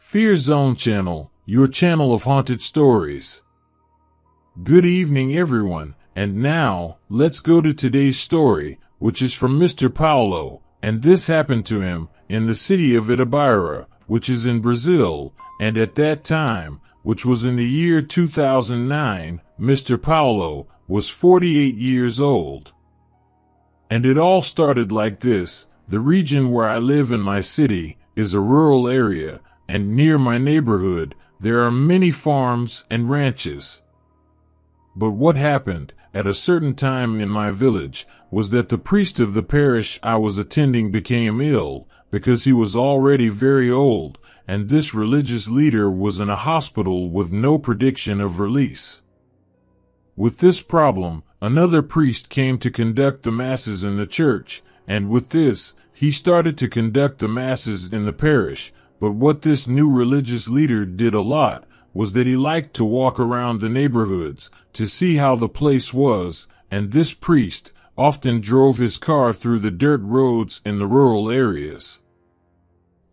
Fear Zone Channel, your channel of haunted stories. Good evening, everyone, and now, let's go to today's story, which is from Mr. Paulo, and this happened to him in the city of Itabira, which is in Brazil, and at that time, which was in the year 2009, Mr. Paulo was 48 years old. And it all started like this. The region where I live in my city is a rural area, and near my neighborhood, there are many farms and ranches. But what happened at a certain time in my village was that the priest of the parish I was attending became ill because he was already very old, and this religious leader was in a hospital with no prediction of release. With this problem, another priest came to conduct the masses in the church, and with this, he started to conduct the masses in the parish. But what this new religious leader did a lot was that he liked to walk around the neighborhoods to see how the place was, and this priest often drove his car through the dirt roads in the rural areas.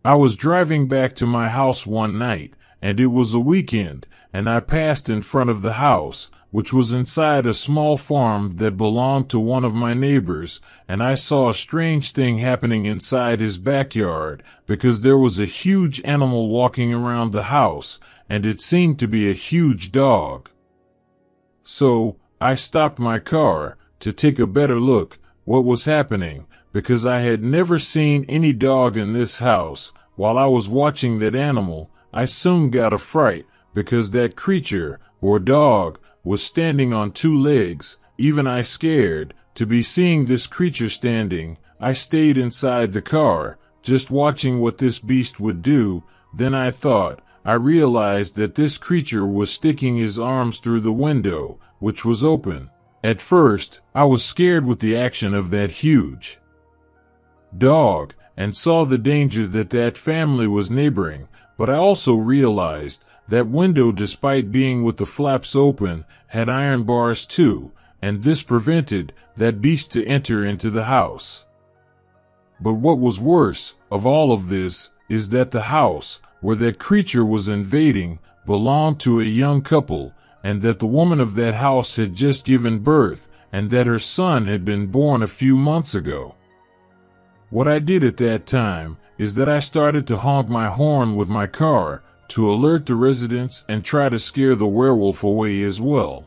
I was driving back to my house one night, and it was a weekend, and I passed in front of the house, which was inside a small farm that belonged to one of my neighbors, and I saw a strange thing happening inside his backyard, because there was a huge animal walking around the house, and it seemed to be a huge dog. So, I stopped my car to take a better look what was happening, because I had never seen any dog in this house. While I was watching that animal, I soon got a fright, because that creature, or dog, was standing on two legs. Even I scared to be seeing this creature standing. I stayed inside the car, just watching what this beast would do. Then I realized that this creature was sticking his arms through the window, which was open. At first, I was scared with the action of that huge dog, and saw the danger that family was neighboring, but I also realized that window, despite being with the flaps open, had iron bars too, and this prevented that beast to enter into the house. But what was worse of all of this is that the house where that creature was invading belonged to a young couple, and that the woman of that house had just given birth, and that her son had been born a few months ago. What I did at that time is that I started to honk my horn with my car to alert the residents and try to scare the werewolf away as well.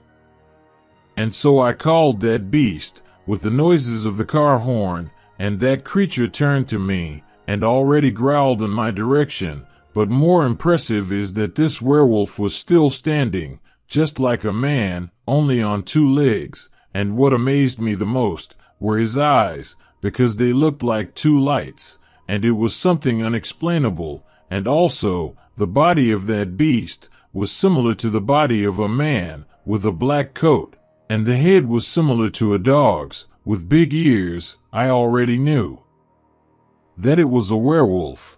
And so I called that beast with the noises of the car horn, and that creature turned to me and already growled in my direction. But more impressive is that this werewolf was still standing, just like a man, only on two legs, and what amazed me the most were his eyes, because they looked like two lights, and it was something unexplainable. And also, the body of that beast was similar to the body of a man with a black coat, and the head was similar to a dog's with big ears. I already knew that it was a werewolf.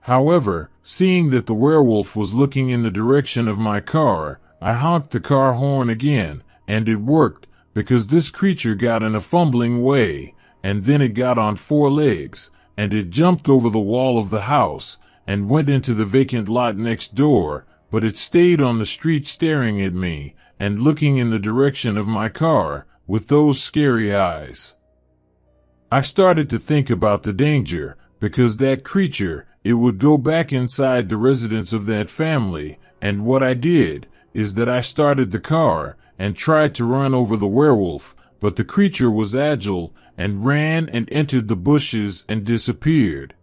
However, seeing that the werewolf was looking in the direction of my car, I honked the car horn again, and it worked, because this creature got in a fumbling way, and then it got on four legs, and it jumped over the wall of the house, and went into the vacant lot next door, but it stayed on the street staring at me, and looking in the direction of my car, with those scary eyes. I started to think about the danger, because that creature, it would go back inside the residence of that family, and what I did is that I started the car and tried to run over the werewolf, but the creature was agile and ran and entered the bushes and disappeared.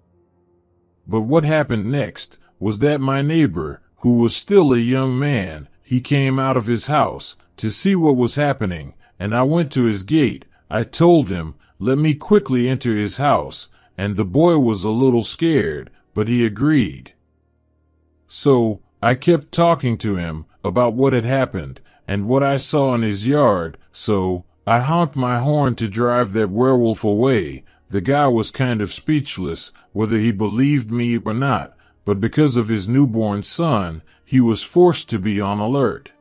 But what happened next was that my neighbor, who was still a young man, he came out of his house to see what was happening, and I went to his gate. I told him, let me quickly enter his house, and the boy was a little scared, but he agreed. So, I kept talking to him about what had happened and what I saw in his yard, so I honked my horn to drive that werewolf away. The guy was kind of speechless, whether he believed me or not, but because of his newborn son, he was forced to be on alert.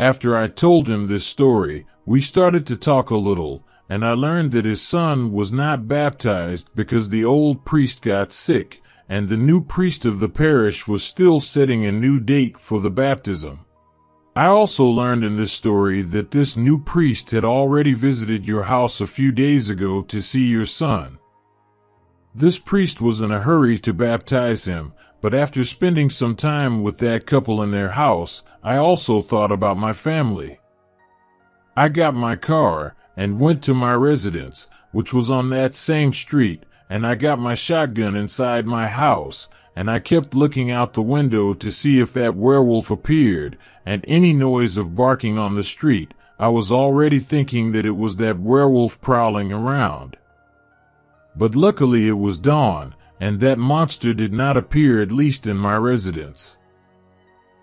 After I told him this story, we started to talk a little, and I learned that his son was not baptized because the old priest got sick, and the new priest of the parish was still setting a new date for the baptism. I also learned in this story that this new priest had already visited your house a few days ago to see your son. This priest was in a hurry to baptize him, but after spending some time with that couple in their house, I also thought about my family. I got my car and went to my residence, which was on that same street, and I got my shotgun inside my house, and I kept looking out the window to see if that werewolf appeared, and any noise of barking on the street, I was already thinking that it was that werewolf prowling around. But luckily it was dawn, and that monster did not appear, at least in my residence.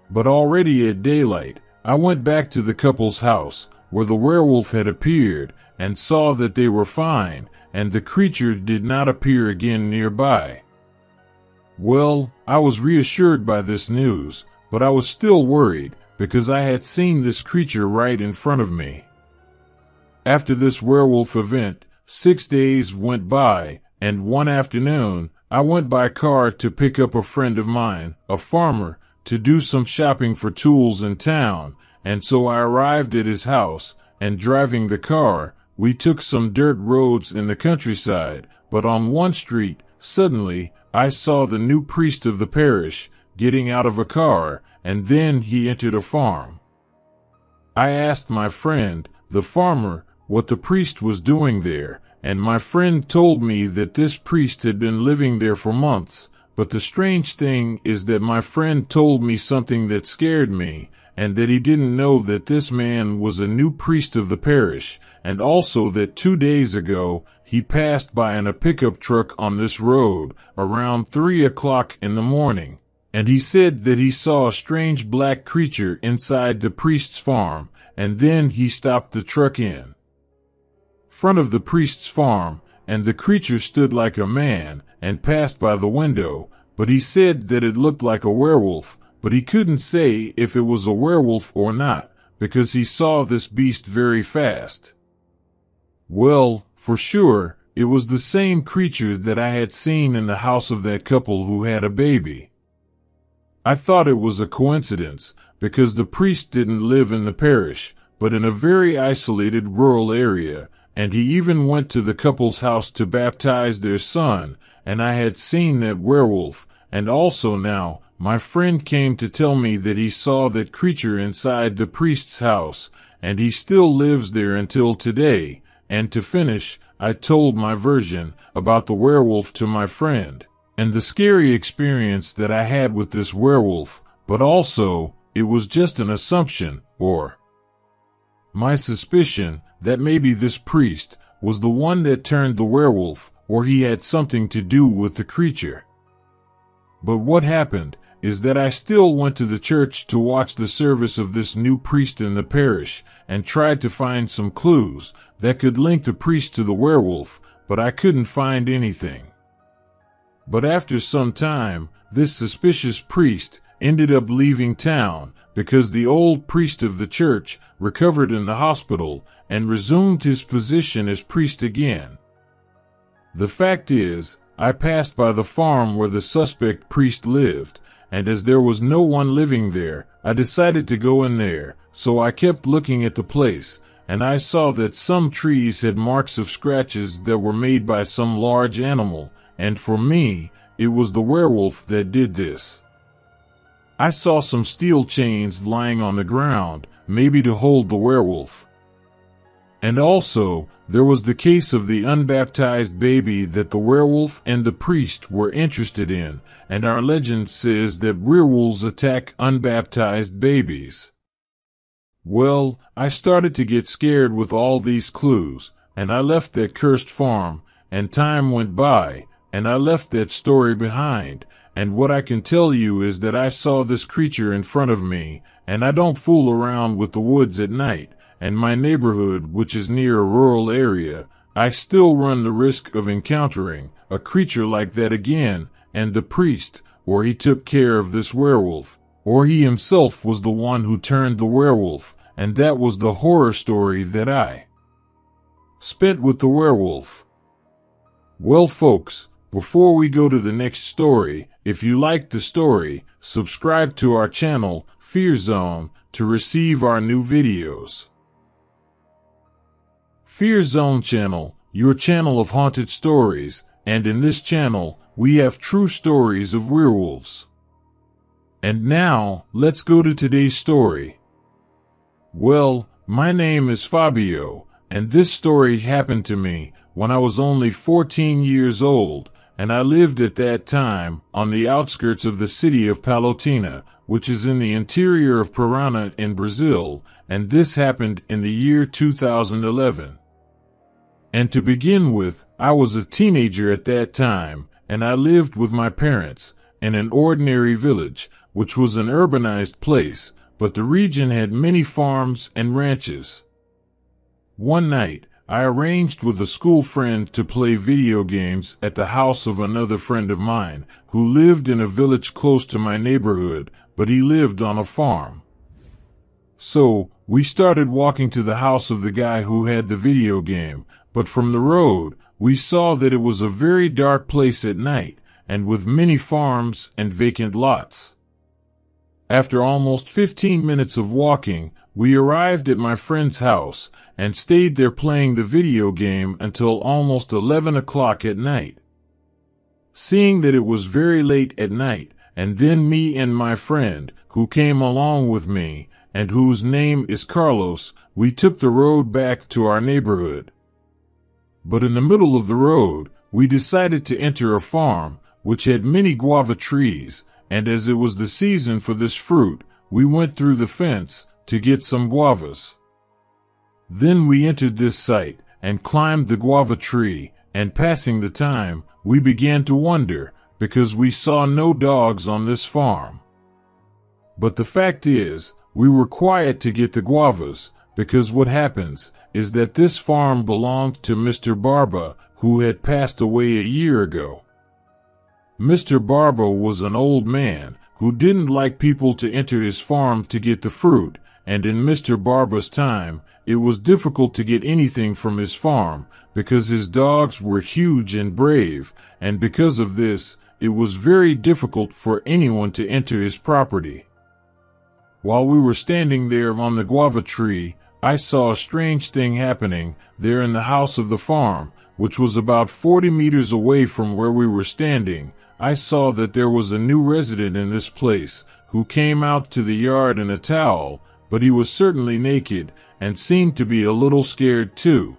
But already at daylight, I went back to the couple's house, where the werewolf had appeared, and saw that they were fine, and the creature did not appear again nearby. Well, I was reassured by this news, but I was still worried, because I had seen this creature right in front of me. After this werewolf event, 6 days went by, and one afternoon, I went by car to pick up a friend of mine, a farmer, to do some shopping for tools in town, and so I arrived at his house, and driving the car, we took some dirt roads in the countryside, but on one street, suddenly, I saw the new priest of the parish getting out of a car, and then he entered a farm. I asked my friend, the farmer, what the priest was doing there, and my friend told me that this priest had been living there for months, but the strange thing is that my friend told me something that scared me, and that he didn't know that this man was a new priest of the parish, and also that 2 days ago, he passed by in a pickup truck on this road, around 3 o'clock in the morning, and he said that he saw a strange black creature inside the priest's farm, and then he stopped the truck in front of the priest's farm, and the creature stood like a man, and passed by the window, but he said that it looked like a werewolf, but he couldn't say if it was a werewolf or not, because he saw this beast very fast. Well, for sure, it was the same creature that I had seen in the house of that couple who had a baby. I thought it was a coincidence, because the priest didn't live in the parish, but in a very isolated rural area, and he even went to the couple's house to baptize their son, and I had seen that werewolf, and also now, my friend came to tell me that he saw that creature inside the priest's house, and he still lives there until today, and to finish, I told my version about the werewolf to my friend, and the scary experience that I had with this werewolf, but also, it was just an assumption, or my suspicion, that maybe this priest was the one that turned the werewolf, or he had something to do with the creature. But what happened is that I still went to the church to watch the service of this new priest in the parish, and tried to find some clues that could link the priest to the werewolf, but I couldn't find anything. But after some time, this suspicious priest ended up leaving town, because the old priest of the church recovered in the hospital and resumed his position as priest again. The fact is, I passed by the farm where the suspect priest lived, and as there was no one living there, I decided to go in there, so I kept looking at the place, and I saw that some trees had marks of scratches that were made by some large animal, and for me, it was the werewolf that did this. I saw some steel chains lying on the ground, maybe to hold the werewolf. And also, there was the case of the unbaptized baby that the werewolf and the priest were interested in, and our legend says that werewolves attack unbaptized babies. Well, I started to get scared with all these clues, and I left that cursed farm, and time went by, and I left that story behind, and what I can tell you is that I saw this creature in front of me, and I don't fool around with the woods at night, and my neighborhood, which is near a rural area, I still run the risk of encountering a creature like that again, and the priest, or he took care of this werewolf, or he himself was the one who turned the werewolf, and that was the horror story that I spent with the werewolf. Well, folks, before we go to the next story, if you liked the story, subscribe to our channel, Fear Zone, to receive our new videos. Fear Zone channel, your channel of haunted stories, and in this channel, we have true stories of werewolves. And now, let's go to today's story. Well, my name is Fabio, and this story happened to me when I was only 14 years old, and I lived at that time on the outskirts of the city of Palotina, which is in the interior of Paraná in Brazil, and this happened in the year 2011. And to begin with, I was a teenager at that time, and I lived with my parents in an ordinary village, which was an urbanized place, but the region had many farms and ranches. One night, I arranged with a school friend to play video games at the house of another friend of mine, who lived in a village close to my neighborhood, but he lived on a farm. So, we started walking to the house of the guy who had the video game, but from the road, we saw that it was a very dark place at night, and with many farms and vacant lots. After almost 15 minutes of walking, we arrived at my friend's house, and stayed there playing the video game until almost 11 o'clock at night. Seeing that it was very late at night, and then me and my friend, who came along with me, and whose name is Carlos, we took the road back to our neighborhood. But in the middle of the road, we decided to enter a farm, which had many guava trees, and as it was the season for this fruit, we went through the fence to get some guavas. Then we entered this site and climbed the guava tree, and passing the time, we began to wonder, because we saw no dogs on this farm. But the fact is, we were quiet to get the guavas, because what happens is that this farm belonged to Mr. Barba, who had passed away a year ago. Mr. Barba was an old man who didn't like people to enter his farm to get the fruit, and in Mr. Barba's time, it was difficult to get anything from his farm because his dogs were huge and brave, and because of this, it was very difficult for anyone to enter his property. While we were standing there on the guava tree, I saw a strange thing happening there in the house of the farm, which was about 40 meters away from where we were standing. I saw that there was a new resident in this place who came out to the yard in a towel, but he was certainly naked and seemed to be a little scared too.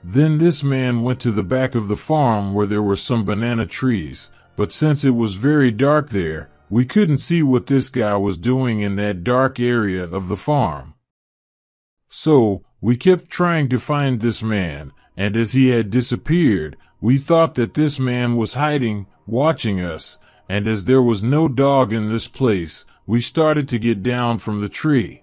Then this man went to the back of the farm where there were some banana trees, but since it was very dark there, we couldn't see what this guy was doing in that dark area of the farm. So, we kept trying to find this man, and as he had disappeared, we thought that this man was hiding, watching us, and as there was no dog in this place, we started to get down from the tree.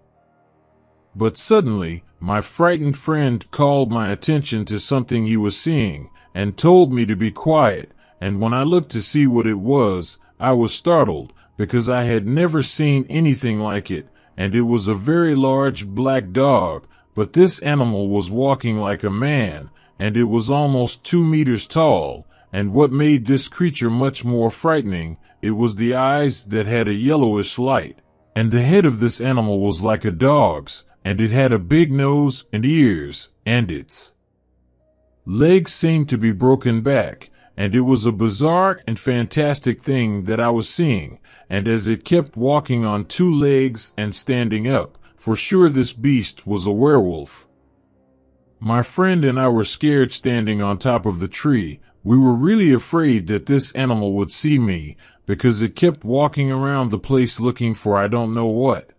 But suddenly, my frightened friend called my attention to something he was seeing, and told me to be quiet, and when I looked to see what it was, I was startled, because I had never seen anything like it, and it was a very large black dog, but this animal was walking like a man, and it was almost 2 meters tall, and what made this creature much more frightening, it was the eyes that had a yellowish light, and the head of this animal was like a dog's, and it had a big nose and ears, and its legs seemed to be broken back, and it was a bizarre and fantastic thing that I was seeing, and as it kept walking on 2 legs and standing up, for sure this beast was a werewolf. My friend and I were scared standing on top of the tree. We were really afraid that this animal would see me, because it kept walking around the place looking for I don't know what.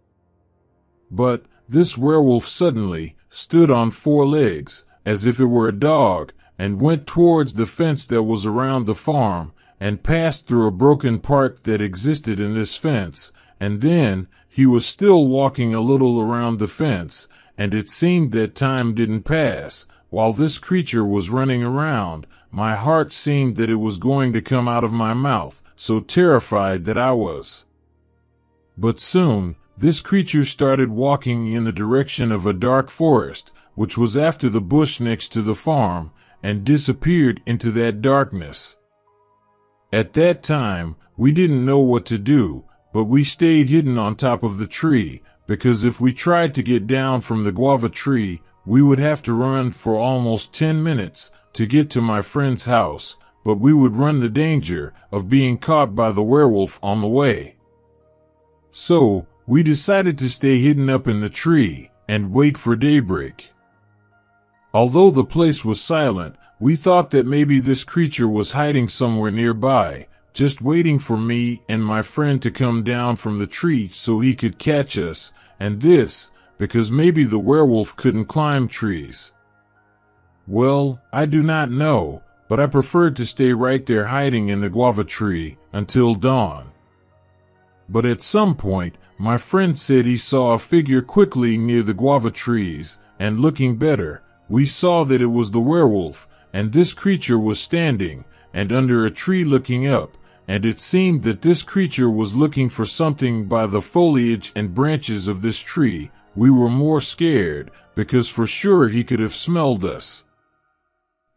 But this werewolf suddenly stood on 4 legs, as if it were a dog, and went towards the fence that was around the farm, and passed through a broken part that existed in this fence, and then he was still walking a little around the fence, and it seemed that time didn't pass. While this creature was running around, my heart seemed that it was going to come out of my mouth, so terrified that I was. But soon, this creature started walking in the direction of a dark forest, which was after the bush next to the farm, and disappeared into that darkness. At that time, we didn't know what to do, but we stayed hidden on top of the tree, because if we tried to get down from the guava tree, we would have to run for almost 10 minutes to get to my friend's house, but we would run the danger of being caught by the werewolf on the way. So, we decided to stay hidden up in the tree and wait for daybreak. Although the place was silent, we thought that maybe this creature was hiding somewhere nearby, just waiting for me and my friend to come down from the tree so he could catch us, and this, because maybe the werewolf couldn't climb trees. Well, I do not know, but I preferred to stay right there hiding in the guava tree until dawn. But at some point, my friend said he saw a figure quickly near the guava trees, and looking better, we saw that it was the werewolf, and this creature was standing, and under a tree looking up, and it seemed that this creature was looking for something by the foliage and branches of this tree. We were more scared, because for sure he could have smelled us.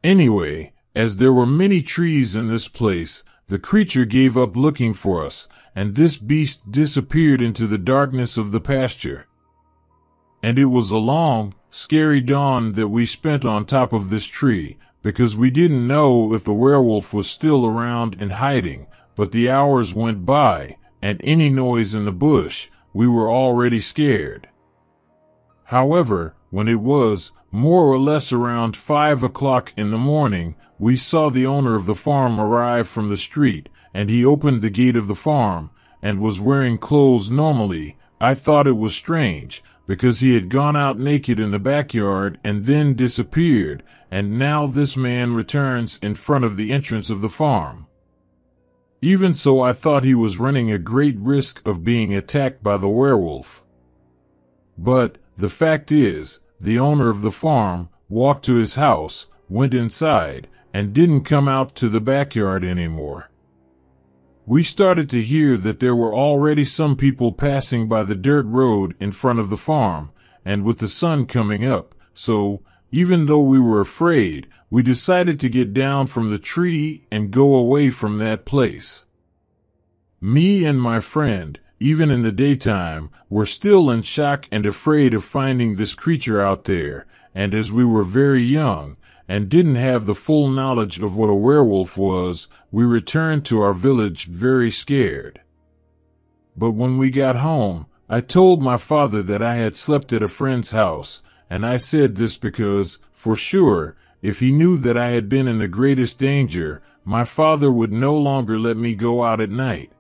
Anyway, as there were many trees in this place, the creature gave up looking for us, and this beast disappeared into the darkness of the pasture. And it was a long, scary dawn that we spent on top of this tree, because we didn't know if the werewolf was still around and hiding, but the hours went by, and any noise in the bush, we were already scared. However, when it was, more or less around 5 o'clock in the morning, we saw the owner of the farm arrive from the street, and he opened the gate of the farm, and was wearing clothes normally. I thought it was strange, because he had gone out naked in the backyard and then disappeared, and now this man returns in front of the entrance of the farm. Even so, I thought he was running a great risk of being attacked by the werewolf. But the fact is, the owner of the farm walked to his house, went inside, and didn't come out to the backyard anymore. We started to hear that there were already some people passing by the dirt road in front of the farm, and with the sun coming up, so, even though we were afraid, we decided to get down from the tree and go away from that place. Me and my friend, even in the daytime, were still in shock and afraid of finding this creature out there, and as we were very young, and didn't have the full knowledge of what a werewolf was, we returned to our village very scared. But when we got home, I told my father that I had slept at a friend's house, and I said this because, for sure, if he knew that I had been in the greatest danger, my father would no longer let me go out at night.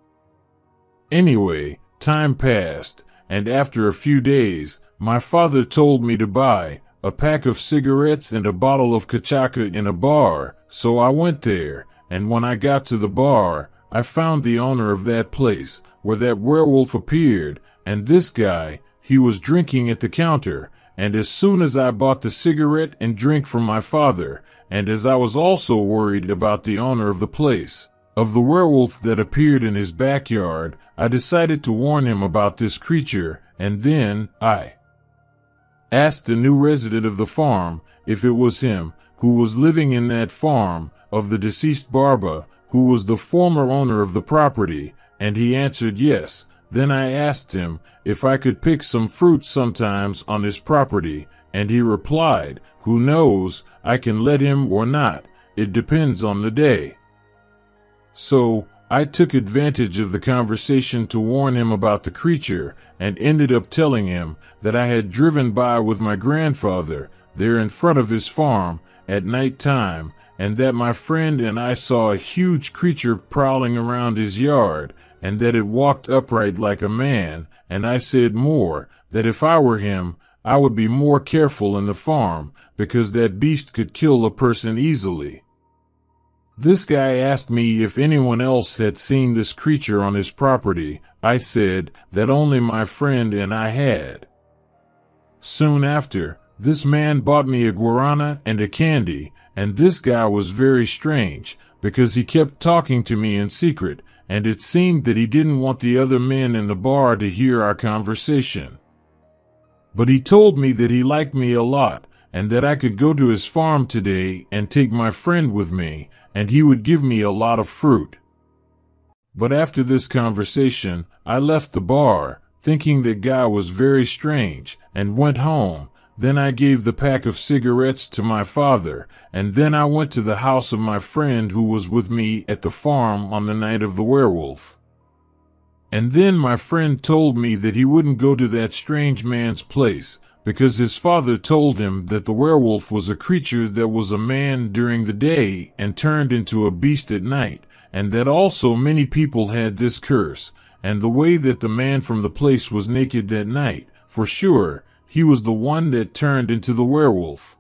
Anyway, time passed, and after a few days, my father told me to buy a pack of cigarettes and a bottle of cachaca in a bar, so I went there, and when I got to the bar, I found the owner of that place, where that werewolf appeared, and this guy, he was drinking at the counter, and as soon as I bought the cigarette and drink from my father, and as I was also worried about the owner of the place, of the werewolf that appeared in his backyard, I decided to warn him about this creature, and then I asked the new resident of the farm if it was him who was living in that farm of the deceased Barba, who was the former owner of the property, and he answered yes. Then I asked him if I could pick some fruit sometimes on his property, and he replied, "Who knows, I can let him or not, it depends on the day." So, I took advantage of the conversation to warn him about the creature, and ended up telling him that I had driven by with my grandfather, there in front of his farm, at night time, and that my friend and I saw a huge creature prowling around his yard, and that it walked upright like a man, and I said more, that if I were him, I would be more careful in the farm, because that beast could kill a person easily. This guy asked me if anyone else had seen this creature on his property. I said that only my friend and I had. Soon after, this man bought me a guarana and a candy, and this guy was very strange, because he kept talking to me in secret, and it seemed that he didn't want the other men in the bar to hear our conversation. But he told me that he liked me a lot, and that I could go to his farm today and take my friend with me, and he would give me a lot of fruit. But after this conversation, I left the bar, thinking that guy was very strange, and went home. Then I gave the pack of cigarettes to my father, and then I went to the house of my friend who was with me at the farm on the night of the werewolf. And then my friend told me that he wouldn't go to that strange man's place, because his father told him that the werewolf was a creature that was a man during the day and turned into a beast at night, and that also many people had this curse, and the way that the man from the place was naked that night, for sure, he was the one that turned into the werewolf.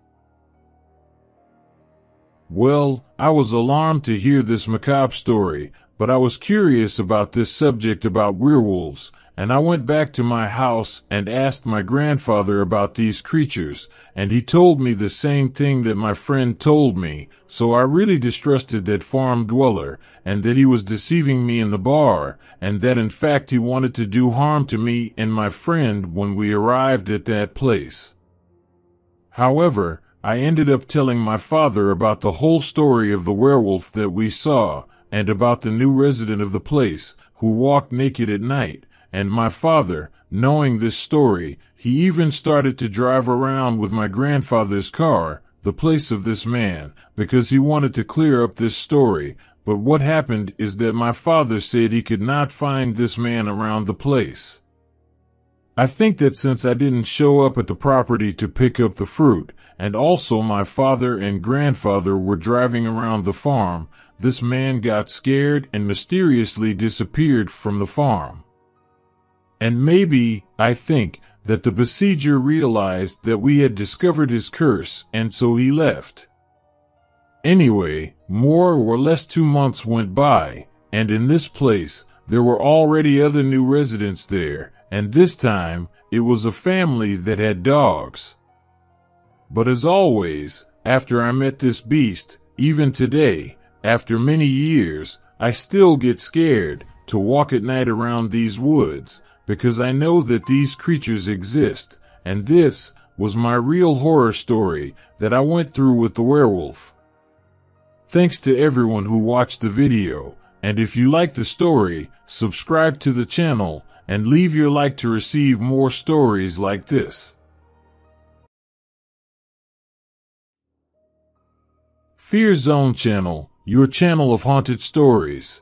Well, I was alarmed to hear this macabre story, but I was curious about this subject about werewolves, and I went back to my house and asked my grandfather about these creatures, and he told me the same thing that my friend told me, so I really distrusted that farm dweller, and that he was deceiving me in the bar, and that in fact he wanted to do harm to me and my friend when we arrived at that place. However, I ended up telling my father about the whole story of the werewolf that we saw, and about the new resident of the place, who walked naked at night, and my father, knowing this story, he even started to drive around with my grandfather's car, the place of this man, because he wanted to clear up this story. But what happened is that my father said he could not find this man around the place. I think that since I didn't show up at the property to pick up the fruit, and also my father and grandfather were driving around the farm, this man got scared and mysteriously disappeared from the farm. And maybe, I think, that the besieger realized that we had discovered his curse, and so he left. Anyway, more or less 2 months went by, and in this place, there were already other new residents there, and this time, it was a family that had dogs. But as always, after I met this beast, even today, after many years, I still get scared to walk at night around these woods, because I know that these creatures exist, and this was my real horror story that I went through with the werewolf. Thanks to everyone who watched the video, and if you like the story, subscribe to the channel, and leave your like to receive more stories like this. Fear Zone Channel, your channel of haunted stories.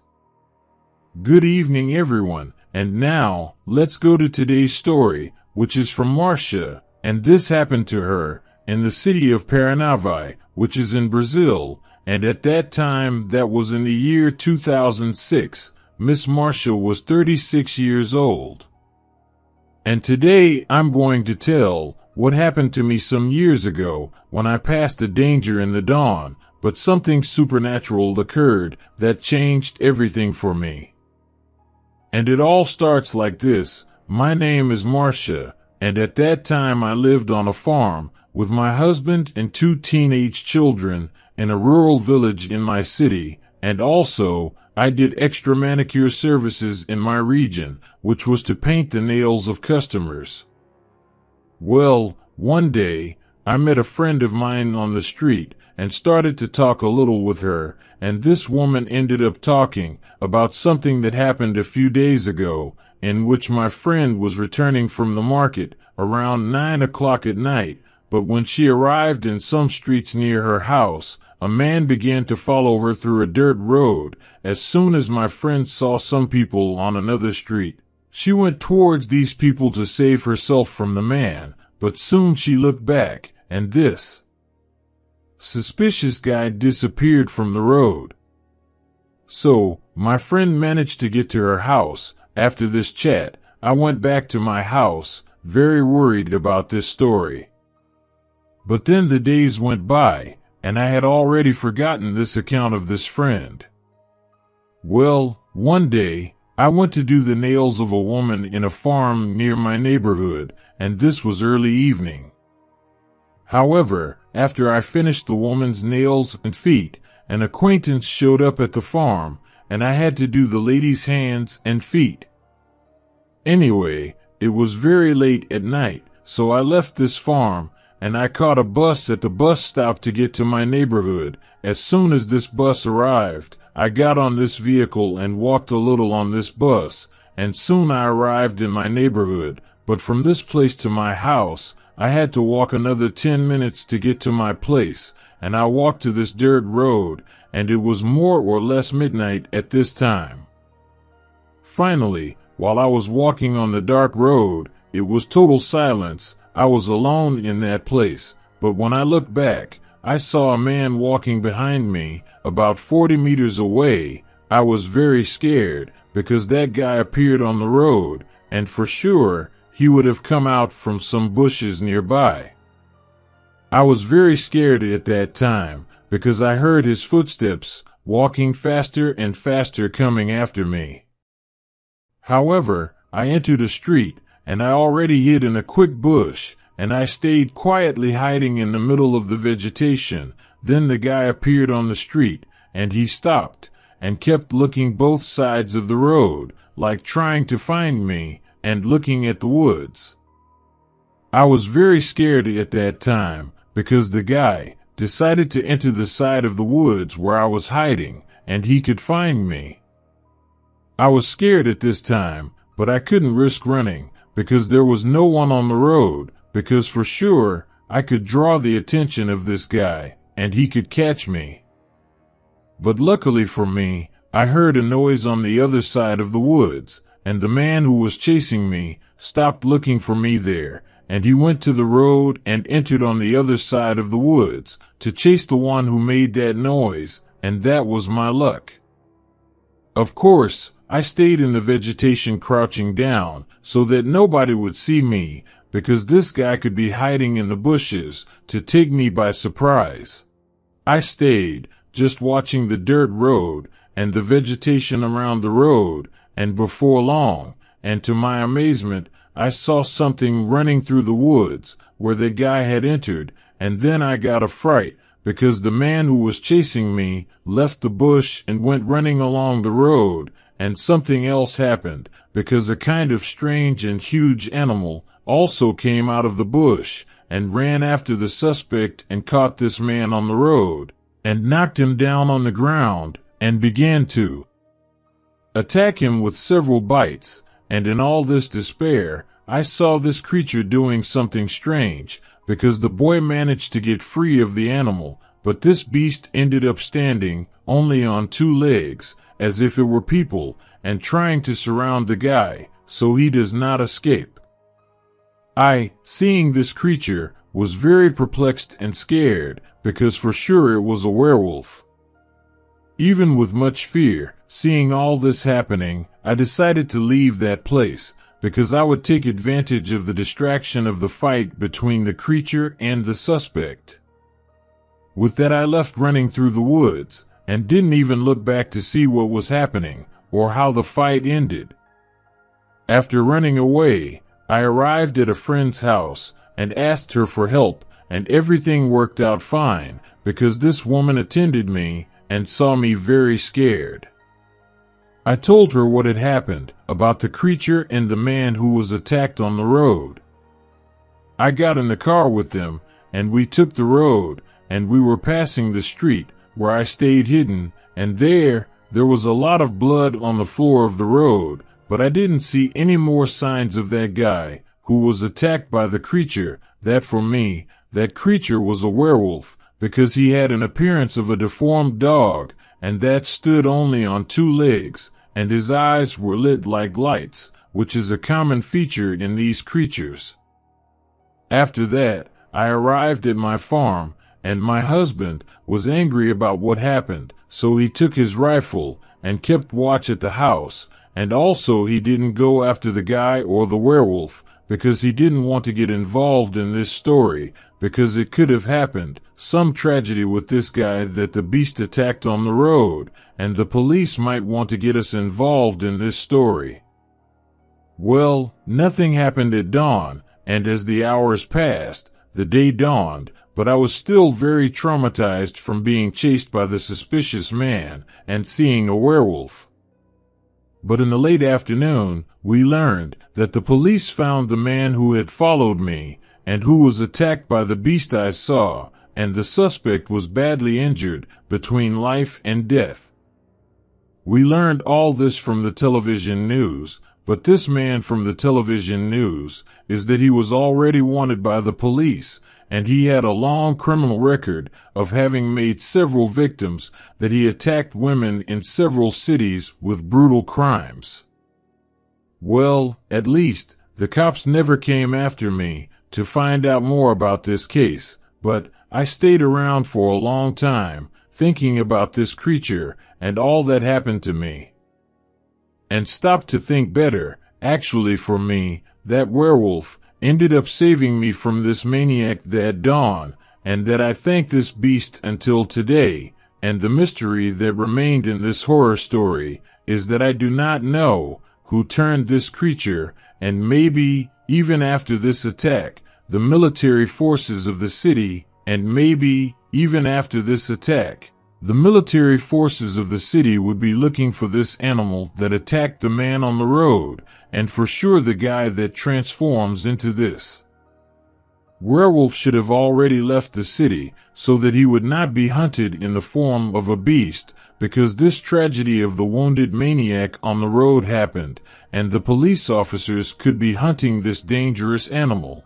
Good evening everyone, and now, let's go to today's story, which is from Marcia, and this happened to her, in the city of Paranormal, which is in Brazil, and at that time that was in the year 2006, Miss Marcia was 36 years old. And today I'm going to tell what happened to me some years ago when I passed a danger in the dawn, but something supernatural occurred that changed everything for me. And it all starts like this. My name is Marcia, and at that time I lived on a farm with my husband and 2 teenage children in a rural village in my city, and also I did extra manicure services in my region, which was to paint the nails of customers. Well, one day, I met a friend of mine on the street and started to talk a little with her, and this woman ended up talking about something that happened a few days ago, in which my friend was returning from the market around 9 o'clock at night, but when she arrived in some streets near her house, a man began to follow her through a dirt road. As soon as my friend saw some people on another street, she went towards these people to save herself from the man, but soon she looked back, and this suspicious guy disappeared from the road. So, my friend managed to get to her house. After this chat, I went back to my house, very worried about this story. But then the days went by, and I had already forgotten this account of this friend. Well, one day, I went to do the nails of a woman in a farm near my neighborhood, and this was early evening. However, after I finished the woman's nails and feet, an acquaintance showed up at the farm, and I had to do the lady's hands and feet. Anyway, it was very late at night, so I left this farm, and I caught a bus at the bus stop to get to my neighborhood. As soon as this bus arrived, I got on this vehicle and walked a little on this bus, and soon I arrived in my neighborhood, but from this place to my house, I had to walk another 10 minutes to get to my place, and I walked to this dirt road, and it was more or less midnight at this time. Finally, while I was walking on the dark road, it was total silence. I was alone in that place, but when I looked back, I saw a man walking behind me, about 40 meters away. I was very scared, because that guy appeared on the road, and for sure, he would have come out from some bushes nearby. I was very scared at that time, because I heard his footsteps, walking faster and faster coming after me. However, I entered a street, and I already hid in a quick bush, and I stayed quietly hiding in the middle of the vegetation. Then the guy appeared on the street, and he stopped, and kept looking both sides of the road, like trying to find me, and looking at the woods. I was very scared at that time, because the guy decided to enter the side of the woods where I was hiding, and he could find me. I was scared at this time, but I couldn't risk running, because there was no one on the road, because for sure, I could draw the attention of this guy, and he could catch me. But luckily for me, I heard a noise on the other side of the woods, and the man who was chasing me stopped looking for me there, and he went to the road and entered on the other side of the woods to chase the one who made that noise, and that was my luck. Of course, I stayed in the vegetation crouching down so that nobody would see me, because this guy could be hiding in the bushes to take me by surprise. I stayed, just watching the dirt road and the vegetation around the road, and before long, and to my amazement, I saw something running through the woods where the guy had entered, and then I got a fright, because the man who was chasing me left the bush and went running along the road, and something else happened, because a kind of strange and huge animal also came out of the bush and ran after the suspect and caught this man on the road, and knocked him down on the ground, and began to attack him with several bites, and in all this despair, I saw this creature doing something strange, because the boy managed to get free of the animal, but this beast ended up standing only on 2 legs, as if it were people, and trying to surround the guy, so he does not escape. I, seeing this creature, was very perplexed and scared, because for sure it was a werewolf. Even with much fear, seeing all this happening, I decided to leave that place, because I would take advantage of the distraction of the fight between the creature and the suspect. With that, I left running through the woods, and didn't even look back to see what was happening, or how the fight ended. After running away, I arrived at a friend's house, and asked her for help, and everything worked out fine, because this woman attended me, and saw me very scared. I told her what had happened, about the creature and the man who was attacked on the road. I got in the car with them, and we took the road, and we were passing the street, where I stayed hidden, and there was a lot of blood on the floor of the road, but I didn't see any more signs of that guy, who was attacked by the creature. That for me, that creature was a werewolf, because he had an appearance of a deformed dog, and that stood only on 2 legs, and his eyes were lit like lights, which is a common feature in these creatures. After that, I arrived at my farm, and my husband was angry about what happened, so he took his rifle and kept watch at the house, and also he didn't go after the guy or the werewolf, because he didn't want to get involved in this story, because it could have happened, some tragedy with this guy that the beast attacked on the road, and the police might want to get us involved in this story. Well, nothing happened at dawn, and as the hours passed, the day dawned, but I was still very traumatized from being chased by the suspicious man and seeing a werewolf. But in the late afternoon, we learned that the police found the man who had followed me and who was attacked by the beast I saw, and the suspect was badly injured, between life and death. We learned all this from the television news, but this man from the television news is that he was already wanted by the police, and he had a long criminal record of having made several victims, that he attacked women in several cities with brutal crimes. Well, at least, the cops never came after me to find out more about this case, but I stayed around for a long time, thinking about this creature and all that happened to me. And stopped to think better. Actually, for me, that werewolf ended up saving me from this maniac that dawn, and that I thank this beast until today. And the mystery that remained in this horror story is that I do not know who turned this creature, and maybe, even after this attack, the military forces of the city, and maybe, even after this attack, the military forces of the city would be looking for this animal that attacked the man on the road, and for sure the guy that transforms into this werewolf should have already left the city so that he would not be hunted in the form of a beast, because this tragedy of the wounded maniac on the road happened, and the police officers could be hunting this dangerous animal.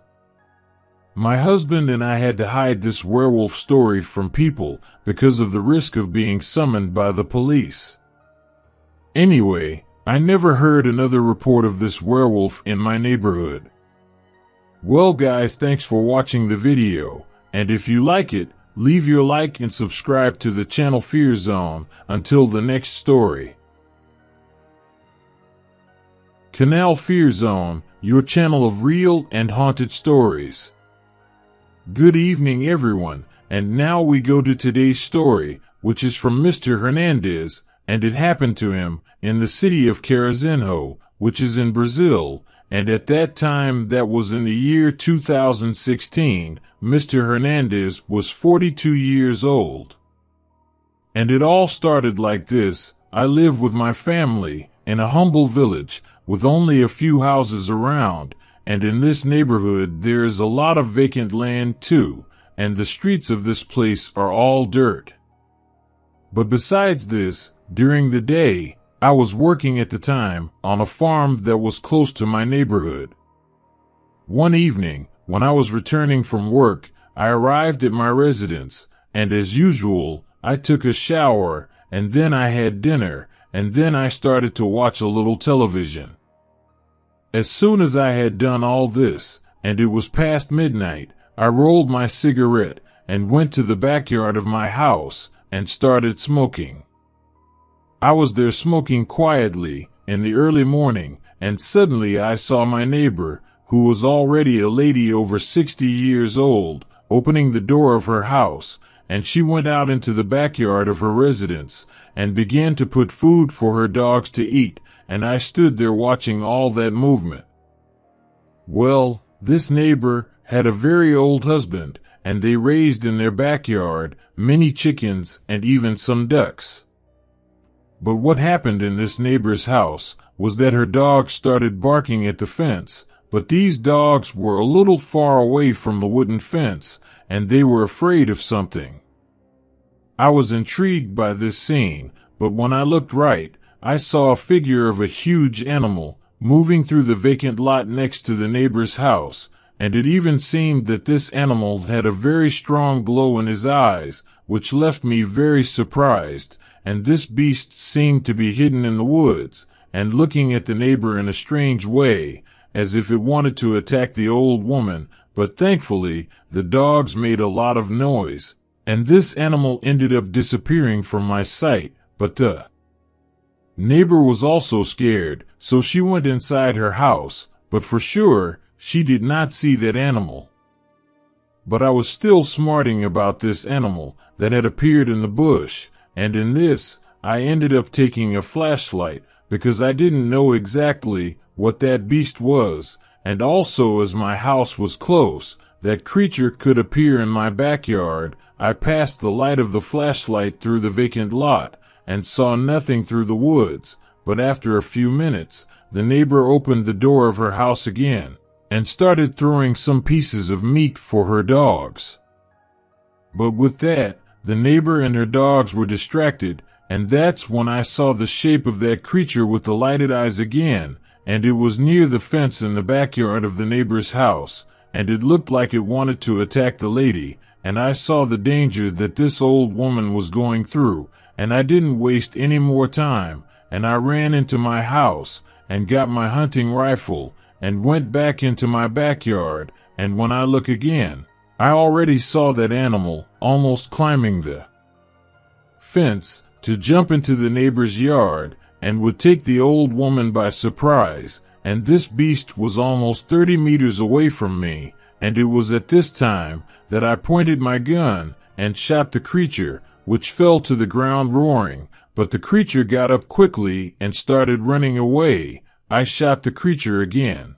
My husband and I had to hide this werewolf story from people because of the risk of being summoned by the police. Anyway, I never heard another report of this werewolf in my neighborhood. Well guys, thanks for watching the video, and if you like it, leave your like and subscribe to the channel Fear Zone. Until the next story. Canal Fear Zone, your channel of real and haunted stories. Good evening everyone, and now we go to today's story, which is from Mr. Hernandez, and it happened to him in the city of Carazinho, which is in Brazil, and at that time, that was in the year 2016, Mr. Hernandez was 42 years old. And it all started like this. I live with my family in a humble village with only a few houses around, and in this neighborhood there is a lot of vacant land too, and the streets of this place are all dirt. But besides this, during the day, I was working at the time on a farm that was close to my neighborhood. One evening, when I was returning from work, I arrived at my residence, and as usual, I took a shower, and then I had dinner, and then I started to watch a little television. As soon as I had done all this, and it was past midnight, I rolled my cigarette and went to the backyard of my house and started smoking. I was there smoking quietly in the early morning, and suddenly I saw my neighbor, who was already a lady over 60 years old, opening the door of her house, and she went out into the backyard of her residence and began to put food for her dogs to eat, and I stood there watching all that movement. Well, this neighbor had a very old husband, and they raised in their backyard many chickens and even some ducks. But what happened in this neighbor's house was that her dogs started barking at the fence, but these dogs were a little far away from the wooden fence, and they were afraid of something. I was intrigued by this scene, but when I looked right, I saw a figure of a huge animal moving through the vacant lot next to the neighbor's house, and it even seemed that this animal had a very strong glow in his eyes, which left me very surprised, and this beast seemed to be hidden in the woods, and looking at the neighbor in a strange way, as if it wanted to attack the old woman, but thankfully, the dogs made a lot of noise, and this animal ended up disappearing from my sight, but the neighbor was also scared, so she went inside her house, but for sure, she did not see that animal. But I was still smarting about this animal that had appeared in the bush, and in this, I ended up taking a flashlight, because I didn't know exactly what that beast was, and also as my house was close, that creature could appear in my backyard. I passed the light of the flashlight through the vacant lot, and saw nothing through the woods, but after a few minutes, the neighbor opened the door of her house again, and started throwing some pieces of meat for her dogs. But with that, the neighbor and her dogs were distracted, and that's when I saw the shape of that creature with the lighted eyes again, and it was near the fence in the backyard of the neighbor's house, and it looked like it wanted to attack the lady, and I saw the danger that this old woman was going through, and I didn't waste any more time, and I ran into my house, and got my hunting rifle, and went back into my backyard, and when I look again, I already saw that animal almost climbing the fence to jump into the neighbor's yard, and would take the old woman by surprise, and this beast was almost 30 meters away from me, and it was at this time that I pointed my gun and shot the creature, which fell to the ground roaring, but the creature got up quickly and started running away. I shot the creature again,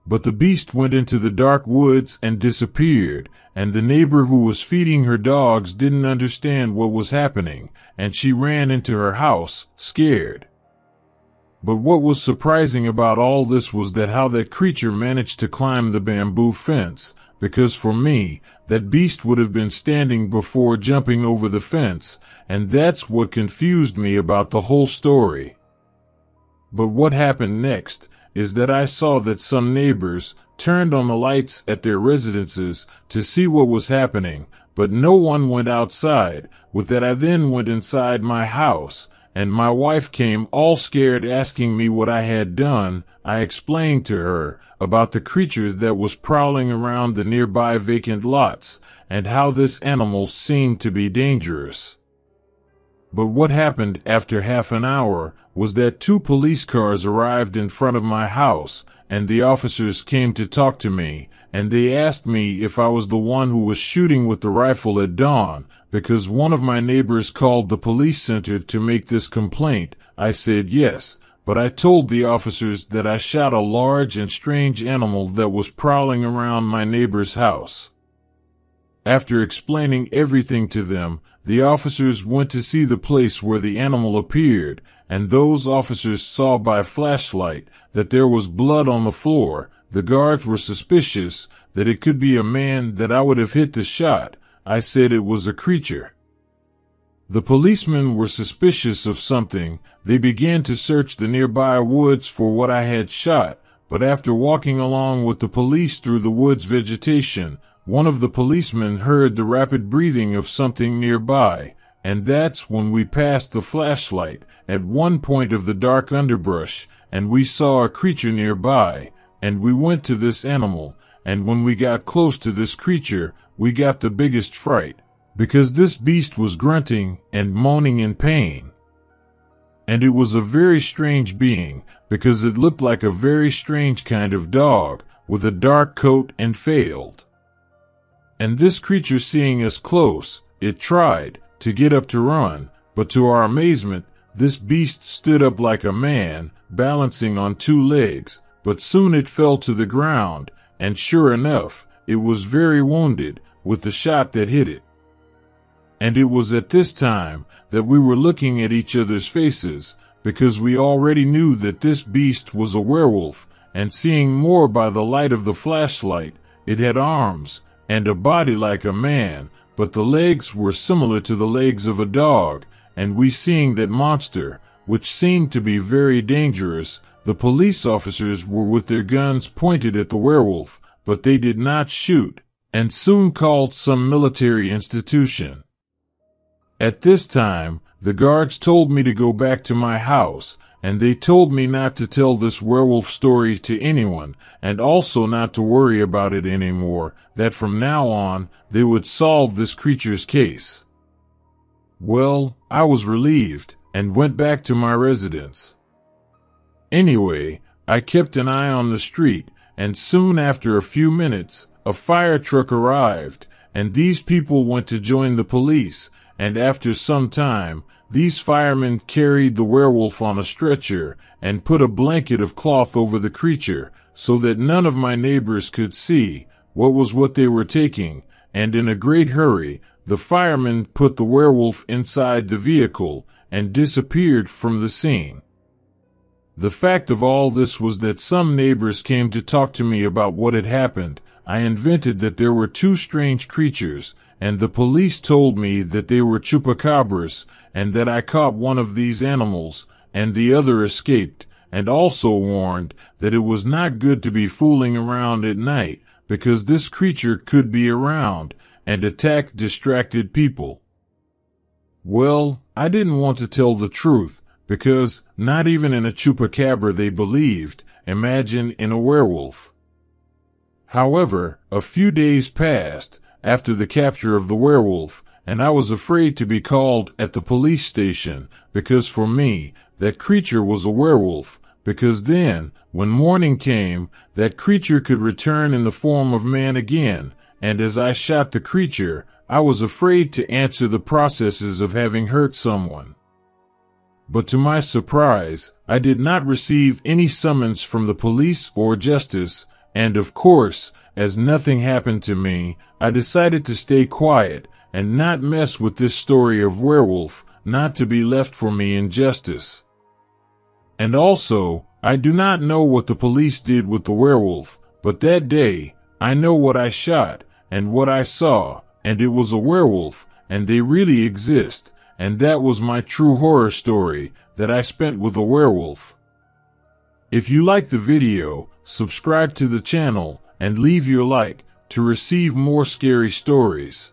but the beast went into the dark woods and disappeared, and the neighbor who was feeding her dogs didn't understand what was happening, and she ran into her house, scared. But what was surprising about all this was that how that creature managed to climb the bamboo fence, because for me, that beast would have been standing before jumping over the fence, and that's what confused me about the whole story. But what happened next is that I saw that some neighbors turned on the lights at their residences to see what was happening, but no one went outside. With that, I then went inside my house, and my wife came all scared asking me what I had done. I explained to her about the creature that was prowling around the nearby vacant lots, and how this animal seemed to be dangerous. But what happened after half an hour was that 2 police cars arrived in front of my house, and the officers came to talk to me, and they asked me if I was the one who was shooting with the rifle at dawn, because one of my neighbors called the police center to make this complaint. I said yes, but I told the officers that I shot a large and strange animal that was prowling around my neighbor's house. After explaining everything to them, the officers went to see the place where the animal appeared, and those officers saw by flashlight that there was blood on the floor. The guards were suspicious that it could be a man that I would have hit the shot. I said it was a creature. The policemen were suspicious of something. They began to search the nearby woods for what I had shot, but after walking along with the police through the woods vegetation, one of the policemen heard the rapid breathing of something nearby, and that's when we passed the flashlight at one point of the dark underbrush, and we saw a creature nearby, and we went to this animal, and when we got close to this creature, we got the biggest fright, because this beast was grunting and moaning in pain. And it was a very strange being, because it looked like a very strange kind of dog, with a dark coat and veiled. And this creature, seeing us close, it tried to get up to run, but to our amazement, this beast stood up like a man, balancing on 2 legs, but soon it fell to the ground, and sure enough, it was very wounded with the shot that hit it. And it was at this time that we were looking at each other's faces, because we already knew that this beast was a werewolf, and seeing more by the light of the flashlight, it had arms and a body like a man, but the legs were similar to the legs of a dog, and we seeing that monster, which seemed to be very dangerous, the police officers were with their guns pointed at the werewolf, but they did not shoot, and soon called some military institution. At this time, the guards told me to go back to my house, and they told me not to tell this werewolf story to anyone, and also not to worry about it anymore, that from now on, they would solve this creature's case. Well, I was relieved, and went back to my residence. Anyway, I kept an eye on the street, and soon after a few minutes, a fire truck arrived, and these people went to join the police, and after some time, these firemen carried the werewolf on a stretcher and put a blanket of cloth over the creature so that none of my neighbors could see what they were taking, and in a great hurry, the firemen put the werewolf inside the vehicle and disappeared from the scene. The fact of all this was that some neighbors came to talk to me about what had happened. I invented that there were 2 strange creatures, and the police told me that they were chupacabras, and that I caught one of these animals, and the other escaped, and also warned that it was not good to be fooling around at night, because this creature could be around, and attack distracted people. Well, I didn't want to tell the truth, because not even in a chupacabra they believed, imagine in a werewolf. However, a few days passed after the capture of the werewolf, and I was afraid to be called at the police station, because for me, that creature was a werewolf, because then, when morning came, that creature could return in the form of man again, and as I shot the creature, I was afraid to answer the processes of having hurt someone. But to my surprise, I did not receive any summons from the police or justice, and of course, as nothing happened to me, I decided to stay quiet and not mess with this story of werewolf, not to be left for me in justice. And also, I do not know what the police did with the werewolf, but that day, I know what I shot and what I saw, and it was a werewolf, and they really exist, and that was my true horror story that I spent with a werewolf. If you like the video, subscribe to the channel and leave your like to receive more scary stories.